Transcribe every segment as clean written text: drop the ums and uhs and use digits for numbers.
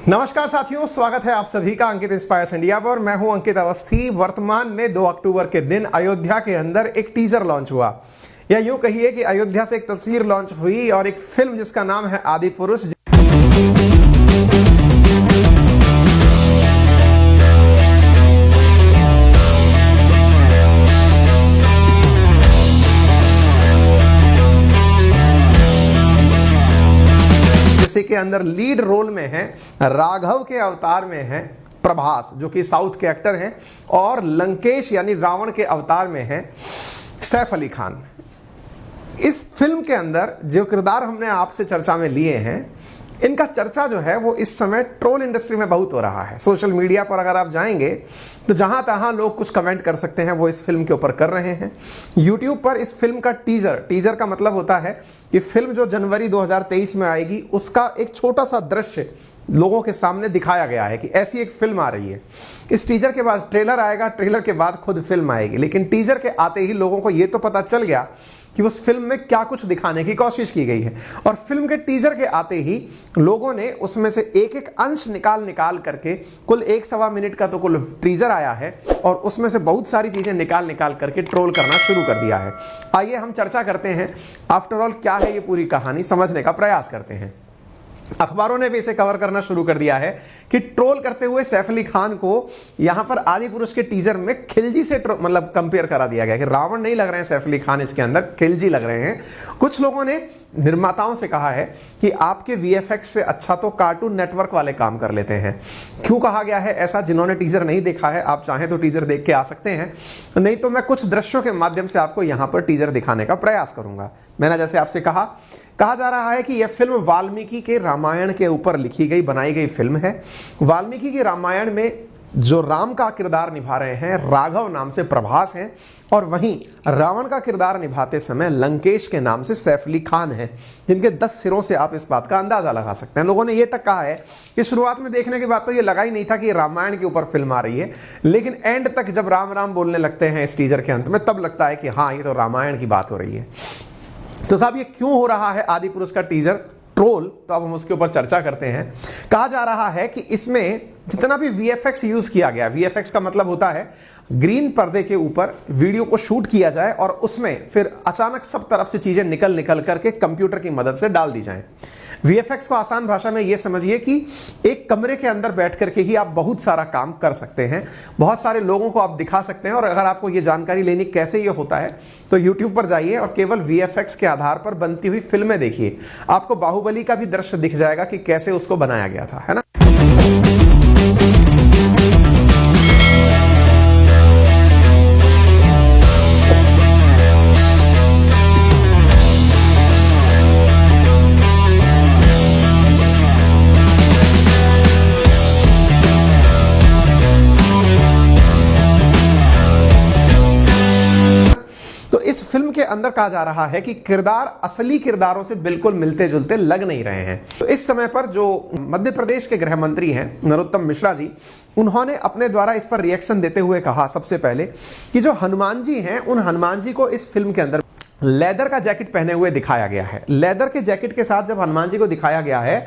नमस्कार साथियों, स्वागत है आप सभी का अंकित इंस्पायर्स इंडिया पर। मैं हूं अंकित अवस्थी। वर्तमान में 2 अक्टूबर के दिन अयोध्या के अंदर एक टीजर लॉन्च हुआ, या यूं कहिए कि अयोध्या से एक तस्वीर लॉन्च हुई और एक फिल्म जिसका नाम है आदि पुरुष। जिसे के अंदर लीड रोल में है, राघव के अवतार में है प्रभास, जो कि साउथ के एक्टर हैं, और लंकेश यानी रावण के अवतार में है सैफ अली खान। इस फिल्म के अंदर जो किरदार हमने आपसे चर्चा में लिए हैं, इनका चर्चा जो है वो इस समय ट्रोल इंडस्ट्री में बहुत हो रहा है। सोशल मीडिया पर अगर आप जाएंगे तो जहां तहां लोग कुछ कमेंट कर सकते हैं, वो इस फिल्म के ऊपर कर रहे हैं। यूट्यूब पर इस फिल्म का टीजर का मतलब होता है कि फिल्म जो जनवरी 2023 में आएगी उसका एक छोटा सा दृश्य लोगों के सामने दिखाया गया है कि ऐसी एक फिल्म आ रही है। इस टीजर के बाद ट्रेलर आएगा, ट्रेलर के बाद खुद फिल्म आएगी, लेकिन टीजर के आते ही लोगों को यह तो पता चल गया कि उस फिल्म में क्या कुछ दिखाने की कोशिश की गई है। और फिल्म के टीजर के आते ही लोगों ने उसमें से एक एक अंश निकाल करके, कुल 1-1.25 मिनट का तो कुल टीजर आया है, और उसमें से बहुत सारी चीजें निकाल करके ट्रोल करना शुरू कर दिया है। आइए हम चर्चा करते हैं, आफ्टर ऑल क्या है ये पूरी कहानी, समझने का प्रयास करते हैं। अखबारों ने भी इसे कवर करना शुरू कर दिया है कि ट्रोल करते हुए सैफ अली खान को यहां पर आदि पुरुष के टीजर में खिलजी से मतलब कंपेयर करा दिया गया कि रावण नहीं लग रहे हैं सैफ अली खान, इसके अंदर खिलजी लग रहे हैं। कुछ लोगों ने निर्माताओं से कहा है कि आपके वीएफएक्स से अच्छा तो कार्टून नेटवर्क वाले काम कर लेते हैं। क्यों कहा गया है ऐसा? जिन्होंने टीजर नहीं देखा है, आप चाहें तो टीजर देख के आ सकते हैं, नहीं तो मैं कुछ दृश्यों के माध्यम से आपको यहां पर टीजर दिखाने का प्रयास करूंगा। मैंने जैसे आपसे कहा जा रहा है कि यह फिल्म वाल्मीकि के रामायण के ऊपर लिखी गई बनाई गई फिल्म है। वाल्मीकि के रामायण में जो राम का किरदार निभा रहे हैं राघव नाम से प्रभास हैं, और वहीं रावण का किरदार निभाते समय लंकेश के नाम से सैफ अली खान हैं, जिनके 10 सिरों से आप इस बात का अंदाजा लगा सकते हैं। लोगों ने यह तक कहा है कि शुरुआत में देखने के बाद तो ये लगा ही नहीं था कि रामायण के ऊपर फिल्म आ रही है, लेकिन एंड तक जब राम राम बोलने लगते हैं इस टीजर के अंत में, तब लगता है कि हाँ, ये तो रामायण की बात हो रही है। तो साहब, ये क्यों हो रहा है आदि पुरुष का टीजर ट्रोल? तो अब हम उसके ऊपर चर्चा करते हैं। कहा जा रहा है कि इसमें जितना भी वीएफएक्स यूज किया गया, वीएफएक्स का मतलब होता है ग्रीन पर्दे के ऊपर वीडियो को शूट किया जाए और उसमें फिर अचानक सब तरफ से चीजें निकल करके कंप्यूटर की मदद से डाल दी जाएं। वीएफएक्स को आसान भाषा में यह समझिए कि एक कमरे के अंदर बैठ करके ही आप बहुत सारा काम कर सकते हैं, बहुत सारे लोगों को आप दिखा सकते हैं। और अगर आपको यह जानकारी लेनी कैसे ये होता है तो यूट्यूब पर जाइए और केवल वीएफएक्स के आधार पर बनती हुई फिल्में देखिए। आपको बाहुबली का भी दृश्य दिख जाएगा कि कैसे उसको बनाया गया था, है ना। फिल्म के अंदर कहा जा रहा है कि किरदार असली किरदारों से बिल्कुल मिलते जुलते लग नहीं रहे हैं। तो इस समय पर जो मध्य प्रदेश के गृह मंत्री हैं नरोत्तम मिश्रा जी, उन्होंने अपने द्वारा इस पर रिएक्शन देते हुए कहा सबसे पहले कि जो हनुमान जी हैं, उन हनुमान जी को इस फिल्म के अंदर लेदर का जैकेट पहने हुए दिखाया गया है। लेदर के जैकेट के साथ जब हनुमान जी को दिखाया गया है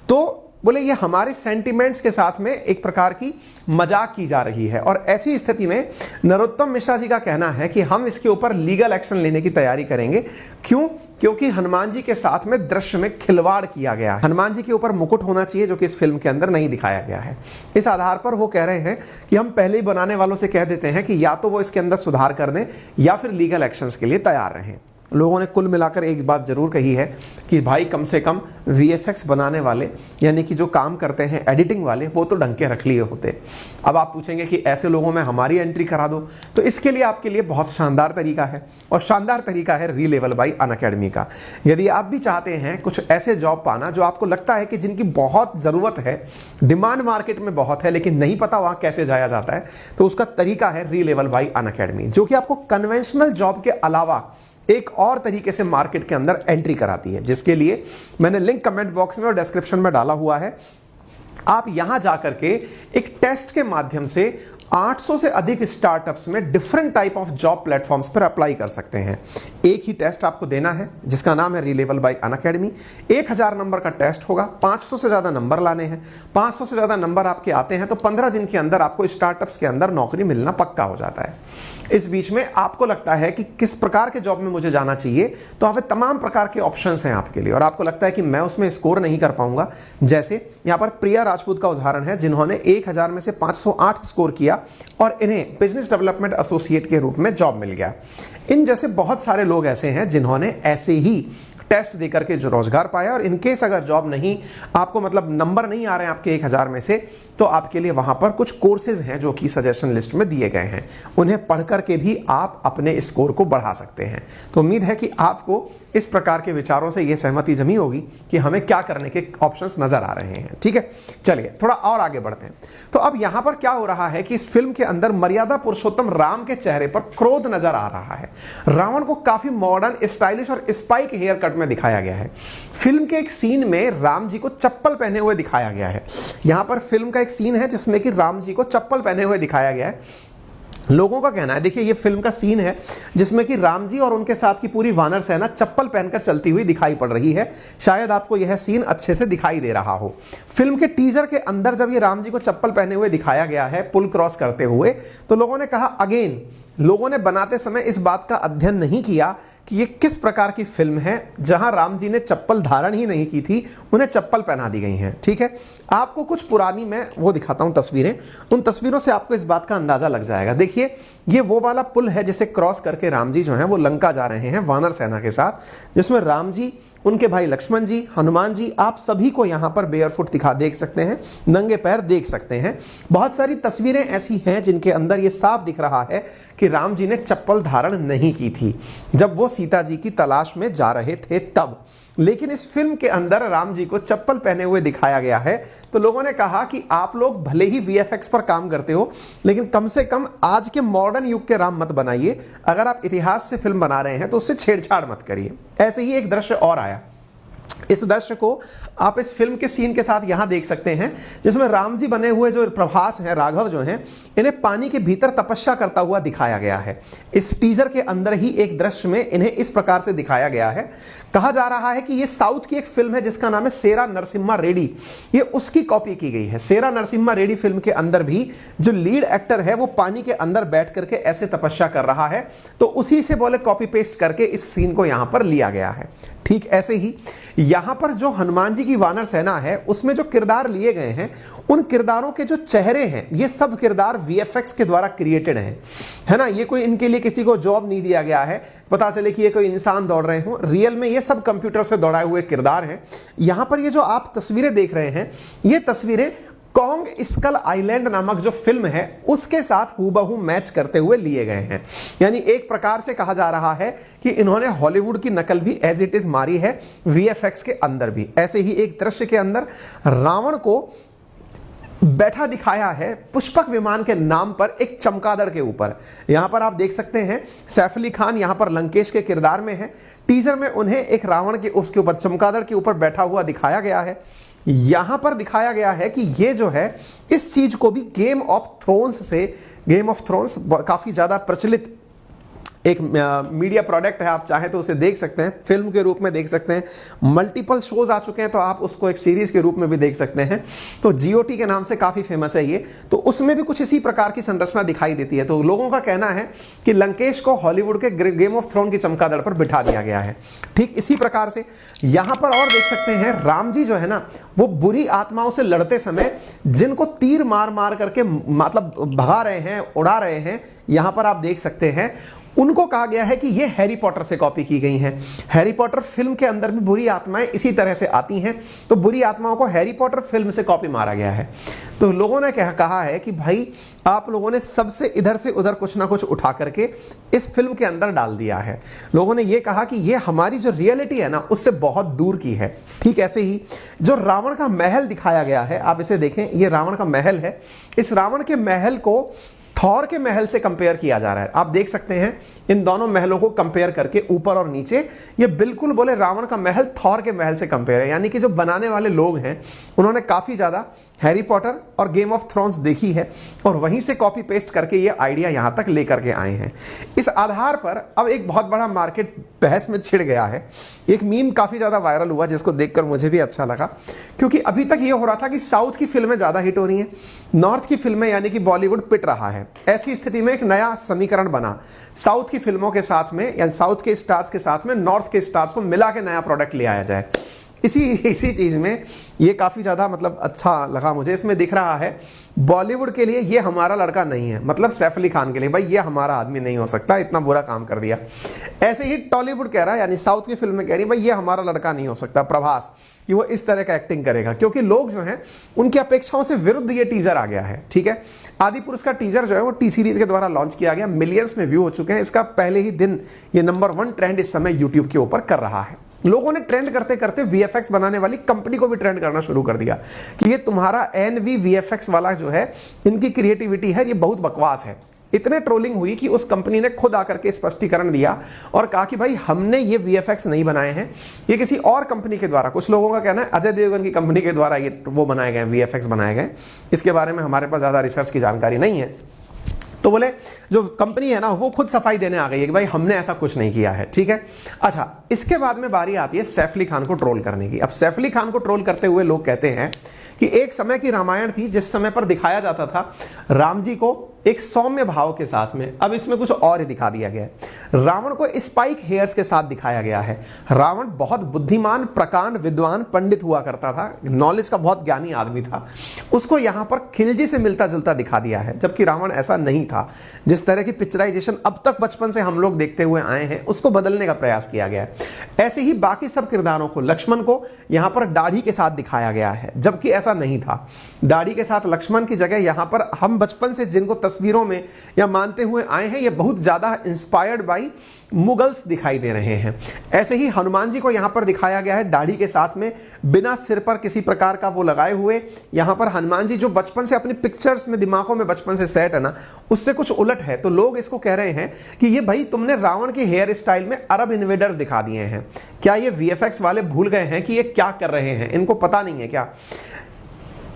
तो बोले ये हमारे सेंटिमेंट्स के साथ में एक प्रकार की मजाक की जा रही है। और ऐसी स्थिति में नरोत्तम मिश्रा जी का कहना है कि हम इसके ऊपर लीगल एक्शन लेने की तैयारी करेंगे। क्यों? क्योंकि हनुमान जी के साथ में दृश्य में खिलवाड़ किया गया है। हनुमान जी के ऊपर मुकुट होना चाहिए, जो कि इस फिल्म के अंदर नहीं दिखाया गया है। इस आधार पर वो कह रहे हैं कि हम पहले ही बनाने वालों से कह देते हैं कि या तो वो इसके अंदर सुधार कर दें या फिर लीगल एक्शंस के लिए तैयार रहें। लोगों ने कुल मिलाकर एक बात जरूर कही है कि भाई कम से कम वीएफएक्स बनाने वाले, यानी कि जो काम करते हैं एडिटिंग वाले, वो तो डंके रख लिए होते। अब आप पूछेंगे कि ऐसे लोगों में हमारी एंट्री करा दो, तो इसके लिए आपके लिए बहुत शानदार तरीका है, और शानदार तरीका है रीलेवल बाय अनअकैडमी का। यदि आप भी चाहते हैं कुछ ऐसे जॉब पाना जो आपको लगता है कि जिनकी बहुत ज़रूरत है, डिमांड मार्केट में बहुत है, लेकिन नहीं पता वहाँ कैसे जाया जाता है, तो उसका तरीका है रीलेवल बाय अनअकैडमी, जो कि आपको कन्वेंशनल जॉब के अलावा एक और तरीके से मार्केट के अंदर एंट्री कराती है, जिसके लिए मैंने लिंक कमेंट बॉक्स में और डिस्क्रिप्शन में डाला हुआ है। आप यहां जाकर के एक टेस्ट के माध्यम से 800 से अधिक स्टार्टअप्स में different type of job platforms पर अप्लाई कर सकते हैं। एक ही टेस्ट आपको देना है जिसका नाम है रीलेवल बाय अनअकैडमी। 1000 नंबर का टेस्ट होगा, 500 से ज़्यादा नंबर लाने हैं। 500 से ज़्यादा नंबर आपके आते हैं तो 15 दिन के अंदर आपको स्टार्टअप्स के अंदर नौकरी मिलना पक्का हो जाता है। इस बीच में आपको लगता है कि किस प्रकार के जॉब में मुझे जाना चाहिए, तो यहाँ पे तमाम प्रकार के ऑप्शंस हैं आपके लिए और आपको लगता है कि मैं उसमें स्कोर नहीं कर पाऊंगा। जैसे यहाँ पर प्रिया राजपूत का उदाहरण है जिन्होंने 1000 में से 508 स्कोर किया और इन्हें बिजनेस डेवलपमेंट एसोसिएट के रूप में जॉब मिल गया। इन जैसे बहुत सारे लोग ऐसे हैं जिन्होंने ऐसे ही टेस्ट देकर के जो रोजगार पाया और इनकेस अगर जॉब नहीं, आपको मतलब नंबर नहीं आ रहे हैं आपके 1000 में से, तो आपके लिए वहां पर कुछ कोर्सेज हैं जो कि सजेशन लिस्ट में दिए गए हैं, उन्हें पढ़ करके भी आप अपने स्कोर को बढ़ा सकते हैं। तो उम्मीद है कि आपको इस प्रकार के विचारों से यह सहमति जमी होगी कि हमें क्या करने के ऑप्शंस नजर आ रहे हैं। ठीक है, चलिए थोड़ा और आगे बढ़ते हैं। तो अब यहां पर क्या हो रहा है कि इस फिल्म के अंदर मर्यादा पुरुषोत्तम राम के चेहरे पर क्रोध नजर आ रहा है। रावण को काफी मॉडर्न, स्टाइलिश और स्पाइक हेयर कट में दिखाया गया है। फिल्म के एक सीन में राम जी को चप्पल पहने हुए दिखाया गया है। यहां पर फिल्म का एक सीन है जिसमें कि राम जी को चप्पल पहने हुए दिखाया गया है। लोगों का कहना है, देखिए ये फिल्म का सीन है जिसमें कि राम जी और उनके साथ की पूरी वानर सेना चप्पल पहनकर चलती हुई दिखाई पड़ रही है। शायद आपको यह सीन अच्छे से दिखाई दे रहा हो। फिल्म के टीजर के अंदर जब ये राम जी को चप्पल पहने हुए दिखाया गया है पुल क्रॉस करते हुए, तो लोगों ने कहा अगेन, लोगों ने बनाते समय इस बात का अध्ययन नहीं किया कि ये किस प्रकार की फिल्म है जहां राम जी ने चप्पल धारण ही नहीं की थी, उन्हें चप्पल पहना दी गई हैं। ठीक है, आपको कुछ पुरानी मैं वो दिखाता हूं तस्वीरें, उन तस्वीरों से आपको इस बात का अंदाजा लग जाएगा। देखिए ये वो वाला पुल है जिसे क्रॉस करके राम जी जो है वो लंका जा रहे हैं वानर सेना के साथ, जिसमें राम जी, उनके भाई लक्ष्मण जी, हनुमान जी, आप सभी को यहां पर बेयरफुट देख सकते हैं, नंगे पैर देख सकते हैं। बहुत सारी तस्वीरें ऐसी हैं जिनके अंदर यह साफ दिख रहा है कि राम जी ने चप्पल धारण नहीं की थी जब वो सीता जी की तलाश में जा रहे थे तब। लेकिन इस फिल्म के अंदर राम जी को चप्पल पहने हुए दिखाया गया है, तो लोगों ने कहा कि आप लोग भले ही वीएफएक्स पर काम करते हो, लेकिन कम से कम आज के मॉडर्न युग के राम मत बनाइए। अगर आप इतिहास से फिल्म बना रहे हैं तो उससे छेड़छाड़ मत करिए। ऐसे ही एक दृश्य और आया, इस दृश्य को आप इस फिल्म के सीन के साथ यहां देख सकते हैं, जिसमें राम जी बने हुए जो प्रभास हैं, राघव जो हैं, इन्हें पानी के भीतर तपस्या करता हुआ दिखाया गया है। इस टीजर के अंदर ही एक दृश्य में इन्हें इस प्रकार से दिखाया गया है। कहा जा रहा है कि यह साउथ की एक फिल्म है जिसका नाम है सेरा नरसिम्हा रेड्डी, ये उसकी कॉपी की गई है। सेरा नरसिम्हा रेड्डी फिल्म के अंदर भी जो लीड एक्टर है वो पानी के अंदर बैठ करके ऐसे तपस्या कर रहा है, तो उसी से बोले कॉपी पेस्ट करके इस सीन को यहां पर लिया गया है। ठीक ऐसे ही यहां पर जो हनुमान जी की वानर सेना है उसमें जो किरदार लिए गए हैं, उन किरदारों के जो चेहरे हैं, ये सब किरदार वीएफएक्स के द्वारा क्रिएटेड हैं, है ना। ये कोई इनके लिए किसी को जॉब नहीं दिया गया है, पता चले कि ये कोई इंसान दौड़ रहे हो, रियल में ये सब कंप्यूटर से दौड़ाए हुए किरदार हैं। यहां पर ये जो आप तस्वीरें देख रहे हैं, ये तस्वीरें कॉन्ग स्कल आइलैंड नामक जो फिल्म है उसके साथ हूबहू मैच करते हुए लिए गए हैं। यानी एक प्रकार से कहा जा रहा है कि इन्होंने हॉलीवुड की नकल भी एज इट इज मारी है वीएफएक्स के अंदर भी। ऐसे ही एक दृश्य के अंदर रावण को बैठा दिखाया है पुष्पक विमान के नाम पर एक चमगादड़ के ऊपर। यहां पर आप देख सकते हैं सैफ अली खान यहां पर लंकेश के किरदार में है। टीजर में उन्हें एक रावण के उसके ऊपर चमगादड़ के ऊपर बैठा हुआ दिखाया गया है। यहां पर दिखाया गया है कि ये जो है इस चीज को भी गेम ऑफ थ्रोन्स काफी ज्यादा प्रचलित एक मीडिया प्रोडक्ट है, आप चाहें तो उसे देख सकते हैं, फिल्म के रूप में देख सकते हैं, मल्टीपल शोज आ चुके हैं तो आप उसको एक सीरीज के रूप में भी देख सकते हैं। तो जीओटी के नाम से काफी फेमस है ये, तो उसमें भी कुछ इसी प्रकार की संरचना दिखाई देती है। तो लोगों का कहना है कि लंकेश को हॉलीवुड के गेम ऑफ थ्रोन की चमगादड़ पर बिठा दिया गया है। ठीक इसी प्रकार से यहां पर और देख सकते हैं राम जी जो है ना, वो बुरी आत्माओं से लड़ते समय जिनको तीर मार मार करके मतलब भगा रहे हैं, उड़ा रहे हैं, यहां पर आप देख सकते हैं उनको कहा गया है कि ये हैरी पॉटर से कॉपी की गई हैं। हैरी पॉटर फिल्म के अंदर भी बुरी आत्माएं इसी तरह से आती हैं, तो बुरी आत्माओं को हैरी पॉटर फिल्म से कॉपी मारा गया है। तो लोगों ने कहा है कि भाई आप लोगों ने सबसे इधर से उधर कुछ ना कुछ उठा करके इस फिल्म के अंदर डाल दिया है। लोगों ने ये कहा कि ये हमारी जो रियलिटी है ना उससे बहुत दूर की है। ठीक ऐसे ही जो रावण का महल दिखाया गया है, आप इसे देखें, ये रावण का महल है। इस रावण के महल को थॉर के महल से कंपेयर किया जा रहा है। आप देख सकते हैं इन दोनों महलों को कंपेयर करके ऊपर और नीचे, ये बिल्कुल बोले रावण का महल थॉर के महल से कंपेयर है। यानी कि जो बनाने वाले लोग हैं उन्होंने काफी ज्यादा हैरी पॉटर और गेम ऑफ थ्रोन्स देखी है और वहीं से कॉपी पेस्ट करके ये आइडिया यहां तक लेकर के आए हैं। इस आधार पर अब एक बहुत बड़ा मार्केट बहस में छिड़ गया है। एक मीम काफी ज्यादा वायरल हुआ जिसको देखकर मुझे भी अच्छा लगा, क्योंकि अभी तक ये हो रहा था कि साउथ की फिल्में ज्यादा हिट हो रही हैं, नॉर्थ की फिल्में यानी कि बॉलीवुड पिट रहा है। ऐसी स्थिति में एक नया समीकरण बना, साउथ की फिल्मों के साथ में या साउथ के स्टार्स के साथ में नॉर्थ के स्टार्स को मिला के नया प्रोडक्ट ले आया जाए। इसी चीज में ये काफी ज्यादा मतलब अच्छा लगा मुझे। इसमें दिख रहा है बॉलीवुड के लिए ये हमारा लड़का नहीं है, मतलब सैफ अली खान के लिए भाई ये हमारा आदमी नहीं हो सकता, इतना बुरा काम कर दिया। ऐसे ही टॉलीवुड कह रहा है, यानी साउथ की फिल्म में कह रही है भाई ये हमारा लड़का नहीं हो सकता प्रभास, कि वो इस तरह का एक्टिंग करेगा, क्योंकि लोग जो हैं उनकी अपेक्षाओं से विरुद्ध ये टीजर आ गया है। ठीक है, आदि पुरुष का टीजर जो है वो टी सीरीज के द्वारा लॉन्च किया गया, मिलियंस में व्यू हो चुके हैं। इसका पहले ही दिन ये नंबर 1 ट्रेंड इस समय यूट्यूब के ऊपर कर रहा है। लोगों ने ट्रेंड करते करते वीएफएक्स बनाने वाली कंपनी को भी ट्रेंड करना शुरू कर दिया कि ये तुम्हारा एनवी वीएफएक्स वाला जो है, इनकी क्रिएटिविटी है ये बहुत बकवास है। इतने ट्रोलिंग हुई कि उस कंपनी ने खुद आकर के स्पष्टीकरण दिया और कहा कि भाई हमने ये वीएफएक्स नहीं बनाए हैं, ये किसी और कंपनी के द्वारा, कुछ लोगों का कहना है अजय देवगन की कंपनी के द्वारा ये वो बनाए गए वीएफएक्स बनाए गए। इसके बारे में हमारे पास ज्यादा रिसर्च की जानकारी नहीं है। तो बोले जो कंपनी है ना वो खुद सफाई देने आ गई है कि भाई हमने ऐसा कुछ नहीं किया है। ठीक है, अच्छा इसके बाद में बारी आती है सैफ अली खान को ट्रोल करने की। अब सैफ अली खान को ट्रोल करते हुए लोग कहते हैं कि एक समय की रामायण थी जिस समय पर दिखाया जाता था राम जी को एक सौम्य भाव के साथ में, अब इसमें कुछ और ही दिखा दिया गया है। रावण को स्पाइक हेयर्स के साथ दिखाया गया है। रावण बहुत बुद्धिमान, प्रकांड, विद्वान, पंडित हुआ करता था, नॉलेज का बहुत ज्ञानी आदमी था, उसको यहां पर खिलजी से मिलता जुलता दिखा दिया है, जबकि रावण ऐसा नहीं था। जिस तरह की पिक्चराइजेशन अब तक बचपन से हम लोग देखते हुए आए हैं उसको बदलने का प्रयास किया गया है। ऐसे ही बाकी सब किरदारों को, लक्ष्मण को यहां पर दाढ़ी के साथ दिखाया गया है, जबकि ऐसा नहीं था। दाढ़ी के साथ लक्ष्मण की जगह यहां पर हम बचपन से जिनको तस्वीरों में या मानते हुए आए हैं ये बहुत ज्यादा इंस्पायर्ड बाय मुगल्स दिखाई दे रहे हैं। ऐसे ही हनुमान जी को यहां पर दिखाया गया है दाढ़ी के साथ में, बिना सिर पर किसी प्रकार का वो लगाए हुए। यहां पर हनुमान जी जो बचपन से अपनी पिक्चर्स में, दिमागों में बचपन से सेट है ना, उससे कुछ उलट है। तो लोग इसको कह रहे हैं कि ये भाई तुमने रावण के हेयर स्टाइल में अरब इन्वेडर्स दिखा दिए हैं। क्या ये वीएफएक्स वाले भूल गए हैं कि ये क्या कर रहे हैं, इनको पता नहीं है क्या?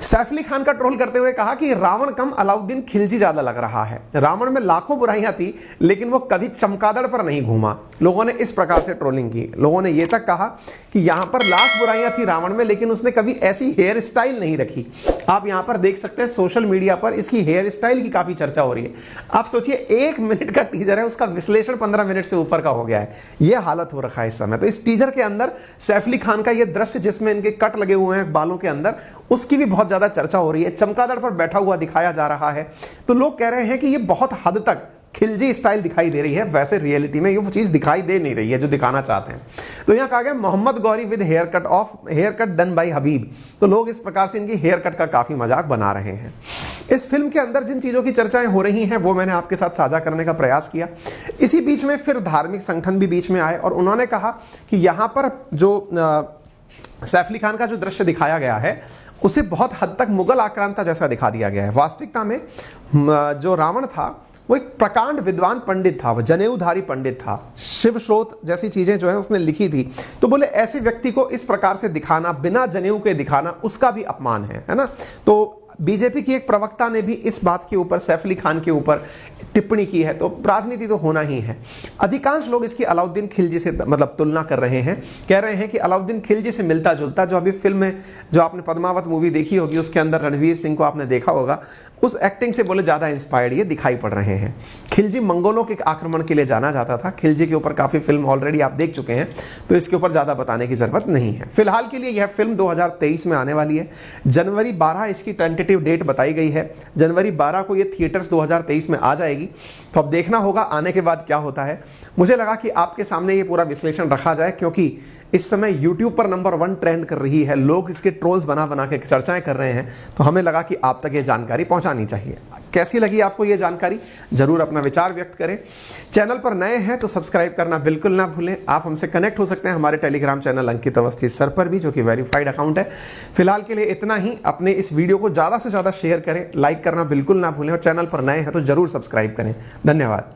सैफ अली खान का ट्रोल करते हुए कहा कि रावण कम अलाउद्दीन खिलजी ज्यादा लग रहा है। रावण में लाखों बुराइयां थी लेकिन वो कभी चमगादड़ पर नहीं घूमा। लोगों ने इस प्रकार से ट्रोलिंग की। लोगों ने यह तक कहा कि यहां पर लाख बुराइयां थी रावण में लेकिन उसने कभी ऐसी हेयर स्टाइल नहीं रखी। आप यहां पर देख सकते हैं सोशल मीडिया पर इसकी हेयर स्टाइल की काफी चर्चा हो रही है। आप सोचिए 1 मिनट का टीजर है, उसका विश्लेषण 15 मिनट से ऊपर का हो गया है। यह हालत हो रखा है इस समय। तो इस टीजर के अंदर सैफ अली खान का यह दृश्य जिसमें इनके कट लगे हुए हैं बालों के अंदर, उसकी भी बहुत ज्यादा चर्चा हो रही है। चमगादड़ पर बैठा हुआ दिखाया जा रहा है। तो लोग कह रहे हैं कि यह बहुत हद तक खिलजी स्टाइल दिखाई दे रही है, वैसे रियलिटी में ये वो चीज दिखाई दे नहीं रही है जो दिखाना चाहते हैं। तो यहां कहा गया Mohammad Ghori with hair cut done by Habib. तो लोग इस प्रकार से इनकी हेयर कट का काफी मजाक बना रहे हैं। इस फिल्म के अंदर जिन चीजों की चर्चाएं हो रही हैं वो मैंने आपके साथ साझा करने का प्रयास किया। इसी बीच में फिर धार्मिक संगठन भी बीच में आए और उन्होंने कहा कि यहां पर जो सैफ अली खान का जो दृश्य दिखाया गया है उसे बहुत हद तक मुगल आक्रांता जैसा दिखा दिया गया है। वास्तविकता में जो रावण था वो एक प्रकांड विद्वान पंडित था, वो जनेऊधारी पंडित था, शिव स्रोत जैसी चीजें जो है उसने लिखी थी। तो बोले ऐसे व्यक्ति को इस प्रकार से दिखाना, बिना जनेऊ के दिखाना, उसका भी अपमान है ना। तो बीजेपी की एक प्रवक्ता ने भी इस बात के ऊपर सैफ अली खान के ऊपर टिप्पणी की है। तो राजनीति तो होना ही है। अधिकांश लोग इसकी अलाउद्दीन खिलजी से मतलब तुलना कर रहे हैं, कह रहे हैं कि अलाउद्दीन खिलजी से मिलता जुलता, जो अभी फिल्म में जो आपने पद्मावत मूवी देखी होगी उसके अंदर रणवीर सिंह को आपने देखा होगा, उस एक्टिंग से बोले ज्यादा इंस्पायर्ड ये दिखाई पड़ रहे हैं। खिलजी मंगोलों के आक्रमण के लिए जाना जाता था। खिलजी के ऊपर काफी फिल्म ऑलरेडी आप देख चुके हैं, तो इसके ऊपर ज्यादा बताने की जरूरत नहीं है। फिलहाल के लिए यह फिल्म 2023 में आने वाली है। जनवरी 12 इसकी टेंटेटिव डेट बताई गई है। जनवरी 12 को ये थिएटर्स 2023 में आ जाएगी। तो अब देखना होगा आने के बाद क्या होता है। मुझे लगा कि आपके सामने ये पूरा विश्लेषण रखा जाए, क्योंकि इस समय YouTube पर नंबर 1 ट्रेंड कर रही है, लोग इसके ट्रोल्स बना बना के चर्चाएं कर रहे हैं, तो हमें लगा कि आप तक ये जानकारी पहुंचानी चाहिए। कैसी लगी आपको ये जानकारी, जरूर अपना विचार व्यक्त करें। चैनल पर नए हैं तो सब्सक्राइब करना बिल्कुल ना भूलें। आप हमसे कनेक्ट हो सकते हैं हमारे टेलीग्राम चैनल अंकित अवस्थी सर पर भी, जो कि वेरीफाइड अकाउंट है। फिलहाल के लिए इतना ही। अपने इस वीडियो को ज़्यादा से ज़्यादा शेयर करें, लाइक करना बिल्कुल ना भूलें, और चैनल पर नए हैं तो जरूर सब्सक्राइब करें। धन्यवाद।